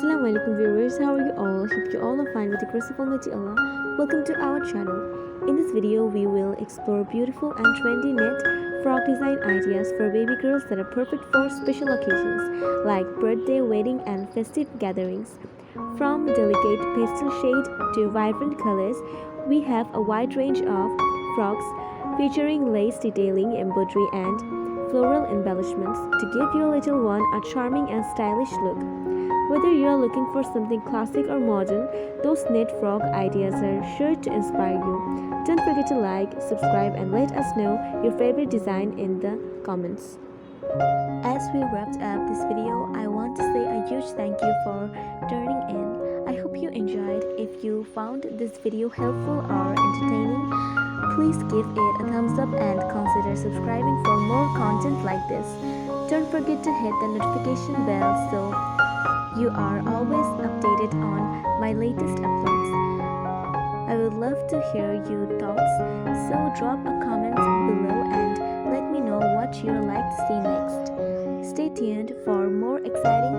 Assalamualaikum viewers, how are you all? Hope you all are fine with the grace of Almighty Allah. Welcome to our channel. In this video, we will explore beautiful and trendy knit frock design ideas for baby girls that are perfect for special occasions like birthday, wedding, and festive gatherings. From delicate pastel shade to vibrant colors, we have a wide range of frocks featuring lace detailing, embroidery, and floral embellishments to give your little one a charming and stylish look. Whether you're looking for something classic or modern, those knit frock ideas are sure to inspire you. Don't forget to like, subscribe, and let us know your favorite design in the comments. As we wrapped up this video, I want to say a huge thank you for tuning in. I hope you enjoyed. If you found this video helpful or entertaining, please give it a thumbs up and consider subscribing for more content like this. Don't forget to hit the notification bell so you are always updated on my latest uploads. I would love to hear your thoughts, so drop a comment below and let me know what you'd like to see next. Stay tuned for more exciting